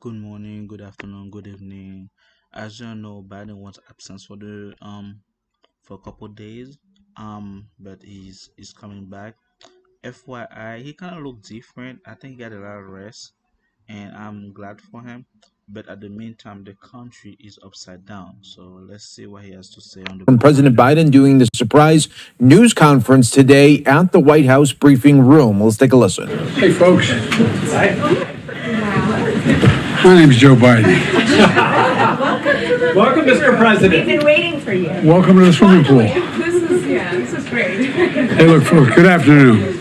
Good morning, good afternoon, good evening. As you know, Biden was absent for the for a couple days. But he's coming back. FYI, he kind of looked different. I think he got a lot of rest, and I'm glad for him. But at the meantime, the country is upside down. So let's see what he has to say on the From border. President Biden doing the surprise news conference today at the White House briefing room. Let's take a listen. Hey, folks. My name's Joe Biden. Welcome, Mr. We've President. been waiting for you. Welcome to the swimming pool. This is great. Hey, look, folks, good afternoon.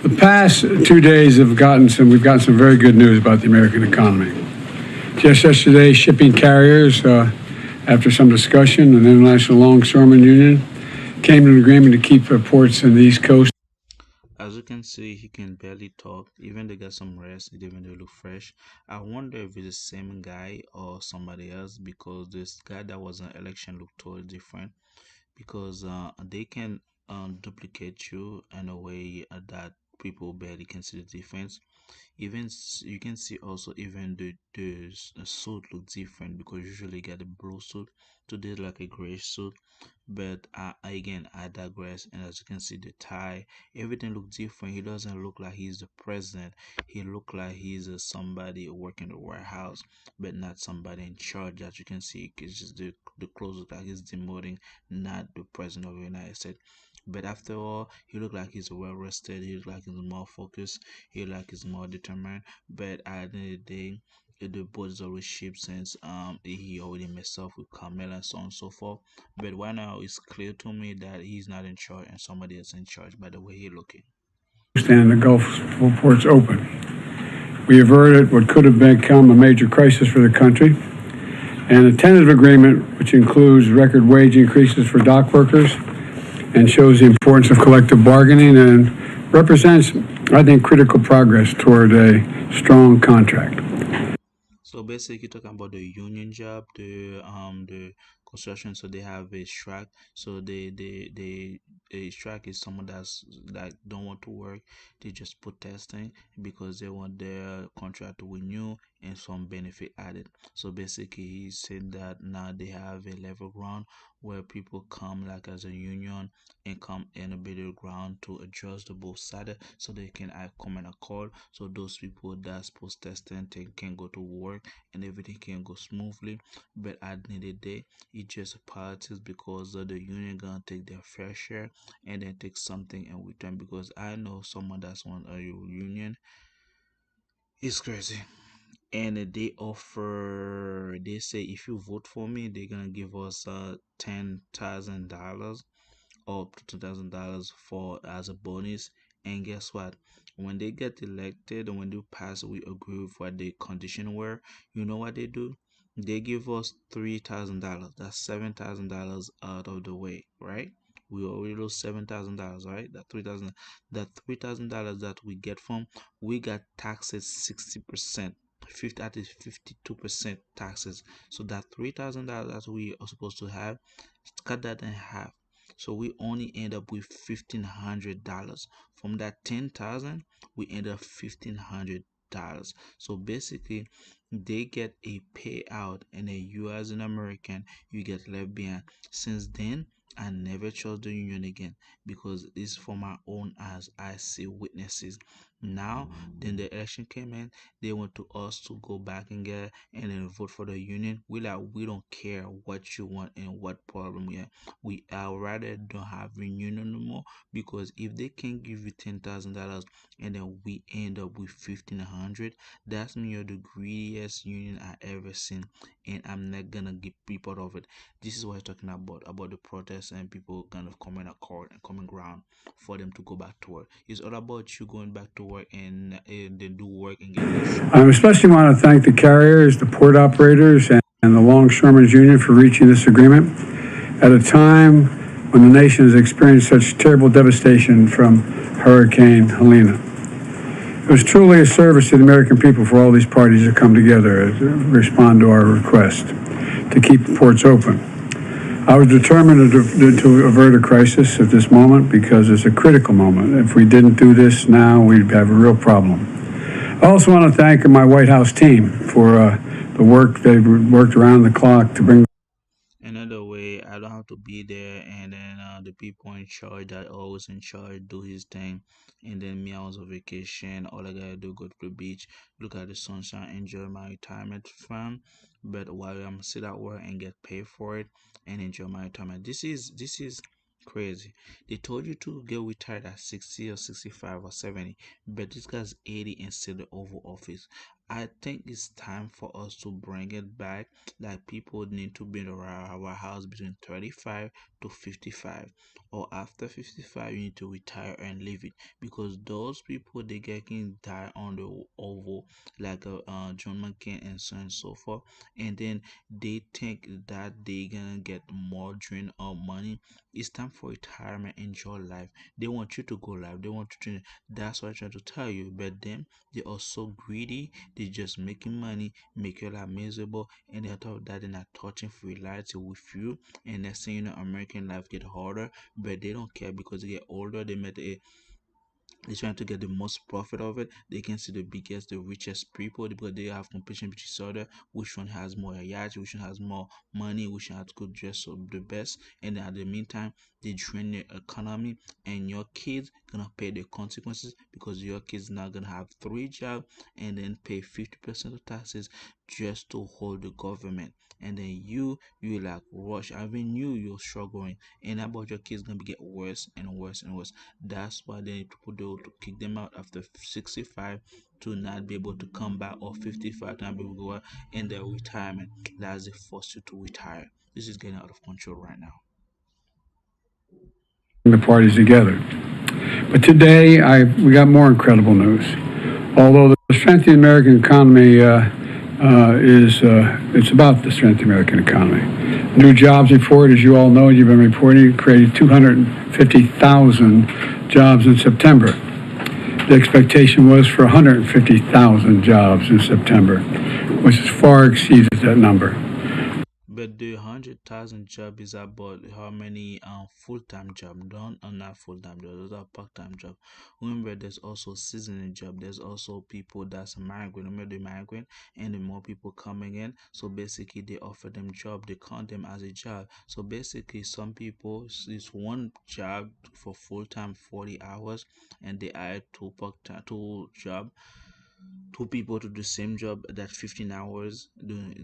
The past 2 days we've gotten some very good news about the American economy. Just yesterday, shipping carriers, after some discussion, an International Longshoremen Union came to an agreement to keep ports in the East Coast. As you can see, he can barely talk. Even they got some rest, even they look fresh. I wonder if it's the same guy or somebody else because this guy that was in election looked totally different. Because they can duplicate you in a way that people barely can see the difference. Even you can see also even the suit look different because usually get a blue suit. Today like a gray suit, but again I digress. And as you can see, the tie, everything look different. He doesn't look like he's the president. He look like he's somebody working the warehouse, but not somebody in charge. That you can see, it's just the clothes look like he's demoting, not the president of the United States. But after all, he look like he's well rested. He look like he's more focused. He look like he's more determined. But at the end of the day, the boat is always cheap since he already messed up with Carmel and so on and so forth. But right now it's clear to me that he's not in charge and somebody is in charge by the way he looking. And the Gulf ports open. We averted what could have become a major crisis for the country, and a tentative agreement which includes record wage increases for dock workers and shows the importance of collective bargaining and represents, I think, critical progress toward a strong contract. So basically talking about the union job, the construction, so they have a strike. So they a strike is someone that's like don't want to work. They just protesting because they want their contract to renew and some benefit added. So basically he said that now they have a level ground where people come like as a union and come in a middle ground to adjust the both sides so they can come in accord. So those people that's protesting can go to work and everything can go smoothly. But at the end of the day, it's just politics because the union gonna take their fair share and then take something in return. Because I know someone that's on a union is crazy. And they offer, they say if you vote for me, they're gonna give us $10,000 up to $2,000 for as a bonus. And guess what? When they get elected and when they pass, we agree with what the condition were. You know what they do? They give us $3,000. That's $7,000 out of the way, right? We already lose $7,000, right? That $3,000 that we get from, we got taxes 60%. 50, that is 52% taxes. So that $3,000 that we are supposed to have, cut that in half. So we only end up with $1,500. From that 10,000, we end up $1,500. So basically, they get a payout, and you as an American, you get left behind. Since then, I never chose the union again because it's for my own eyes. I see witnesses. Now, then the election came in, they want to us to go back and get and then vote for the union. We don't care what you want and what problem we have. We are rather don't have reunion anymore because if they can give you $10,000 and then we end up with 1,500, that's mean you're the greediest union I ever seen, and I'm not gonna be part of it. This is what I'm talking about the protests and people kind of coming accord and common ground for them to go back to work. It's all about you going back to work and then do work and get this. I especially want to thank the carriers, the port operators, and the Longshoremen's Union for reaching this agreement at a time when the nation has experienced such terrible devastation from Hurricane Helene. It was truly a service to the American people for all these parties to come together to respond to our request to keep the ports open. I was determined to avert a crisis at this moment because it's a critical moment. If we didn't do this now, we'd have a real problem. I also want to thank my White House team for the work they've worked around the clock to bring. Another way, I don't have to be there, and then the people in charge that always in charge do his thing, and then me I was on vacation. All I gotta do go to the beach, look at the sunshine, enjoy my retirement fun. But while I'm sit at work and get paid for it and enjoy my retirement, this is crazy. They told you to get retired at 60 or 65 or 70, but this guy's 80 and still the Oval Office. I think it's time for us to bring it back that people need to be in our house between 35 to 55, or after 55 you need to retire and leave it, because those people they getting die on the oval like John McCain and so on and so forth, and then they think that they gonna get more drain of money. It's time for retirement. Enjoy life. They want you to go live, they want you to, that's what I try to tell you, but them they are so greedy. They just making money, make your life miserable, and on top of that, they're not touching free reality with you. And next thing you know, American life get harder, but they don't care because they get older. They met a they're trying to get the most profit of it. They can see the biggest, the richest people because they have competition with each other. Which one has more yachts? Which one has more money? Which one has good dress up the best? And at the meantime, they drain the economy, and your kids gonna pay the consequences because your kids now gonna have three jobs and then pay 50% of taxes just to hold the government. And then you like rush. I mean, you're struggling, and about your kids gonna be get worse and worse and worse. That's why they need to put to kick them out after 65 to not be able to come back, or 55 to not be able to go out in their retirement. That's they force you to retire. This is getting out of control right now. The parties together. But today, we got more incredible news. Although the strength of the American economy it's about the strength of the American economy. New jobs report, as you all know, you've been reporting, created 250,000 jobs in September. The expectation was for 150,000 jobs in September, which far exceeded that number. But the 100,000 job is about how many full-time job? Don't not full-time jobs, those are part-time job. Remember, there's also seasonal job. There's also people that's migrant. Remember the migrant, and the more people coming in. So basically, they offer them job. They count them as a job. So basically, some people it's one job for full-time 40 hours, and they add part-time two job, two people to the same job that 15 hours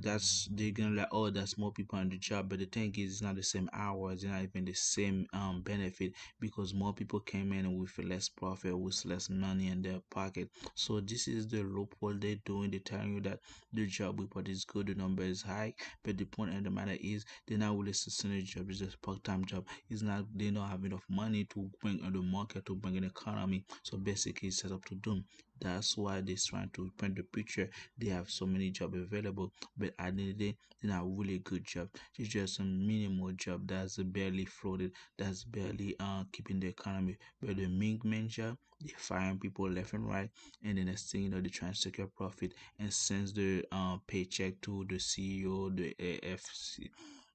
that's they're gonna like, oh, that's more people on the job, but the thing is it's not the same hours, it's not even the same benefit, because more people came in with less profit, with less money in their pocket. So this is the loophole they're doing. They're telling you that the job report is good, the number is high, but the point of the matter is they're not really sustaining job. It's just part-time job. It's not, they don't have enough money to bring on the market, to bring an economy. So basically it's set up to do. That's why they're trying to paint the picture. They have so many jobs available, but at the end of the day, they're not really good job. It's just some minimal job that's barely floated, that's barely keeping the economy. But the Mingman job, they firing people left and right, and then next thing you know, they trying to secure profit and sends the paycheck to the CEO, the AFC,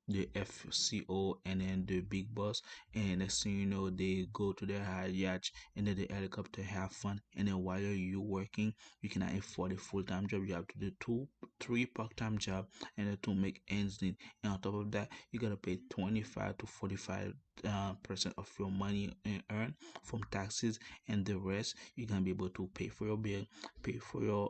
the FCO, and then the big boss. And next thing you know, they go to their high yacht and then the helicopter, have fun. And then while you working, you cannot afford a full-time job. You have to do two, three part-time job, and then to make ends meet. And on top of that, you gotta pay 25 to 45 percent of your money earned from taxes, and the rest you're gonna be able to pay for your bill, pay for your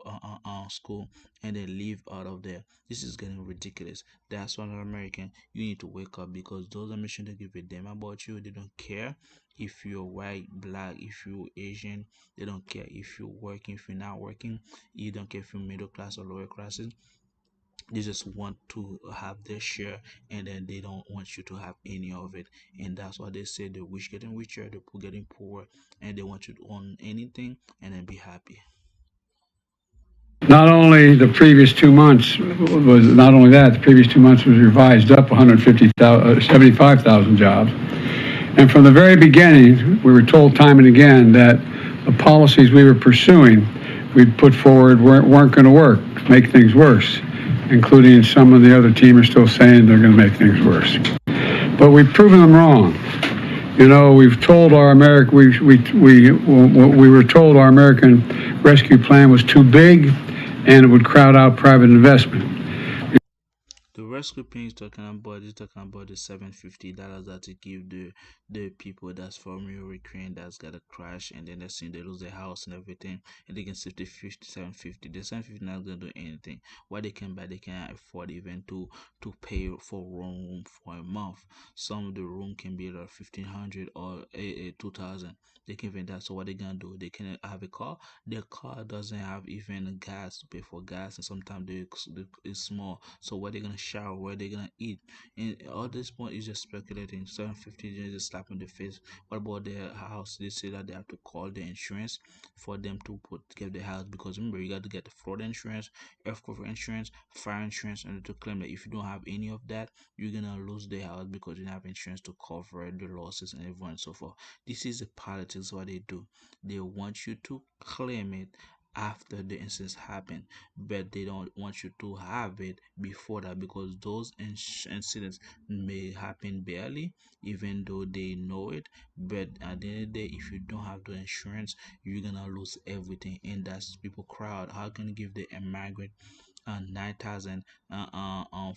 school, and then live out of there. This is getting ridiculous. That's why, American, you need to wake up, because those Americans don't give a damn about you. They don't care if you're white, black, if you're Asian. They don't care if you're working, if you're not working. You don't care if you're middle class or lower classes. They just want to have their share, and then they don't want you to have any of it. And that's why they say the rich getting richer, the poor getting poorer, and they want you to own anything and then be happy. Not only the previous 2 months was not only that, the previous 2 months was revised up 75,000 jobs. And from the very beginning, we were told time and again that the policies we were pursuing, we put forward weren't going to work, make things worse, including some of the other team are still saying they're going to make things worse. But we've proven them wrong. You know, we've told our American we were told our American rescue plan was too big, and it would crowd out private investment. The rescue plan is talking about the $750 that to give the people that's from Ukraine that's got a crash and then they lose their house and everything and they can save the 5750. The 750 not gonna do anything. What they can buy they can afford even to pay for room for a month. Some of the room can be like 1500 or 2000. They can even that. So what they gonna do? They can have a car. Their car doesn't have even gas to pay for gas and sometimes it's small. So where they gonna shower, where they gonna eat, and all this point is just speculating. 750 just slap in the face. What about their house? They say that they have to call the insurance for them to get the house because remember you got to get the flood insurance, earthquake insurance, fire insurance, and to claim that if you don't have any of that, you're gonna lose the house because you don't have insurance to cover the losses and everyone and so forth. This is the politics what they do. They want you to claim it after the incidents happen, but they don't want you to have it before that because those incidents may happen barely, even though they know it. But at the end of the day, if you don't have the insurance, you're gonna lose everything, and that's people crowd. How can you give the immigrant 9,000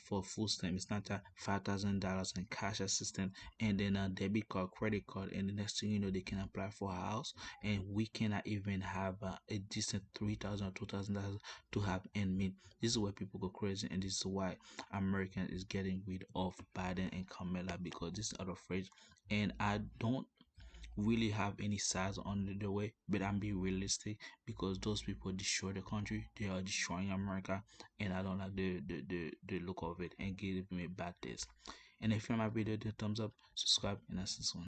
for full stamp? It's not a $5,000 in cash assistance and then a debit card, credit card, and the next thing you know, they can apply for a house, and we cannot even have a decent 3,000 or $2,000 to have and meet. This is why people go crazy, and this is why American is getting rid of Biden and Kamala because this is out of rage. And I don't really have any sides on the way, but I'm being realistic because those people destroy the country, they are destroying America, and I don't like the look of it and give me bad taste. And if you like my video, do thumbs up, subscribe, and that's this one.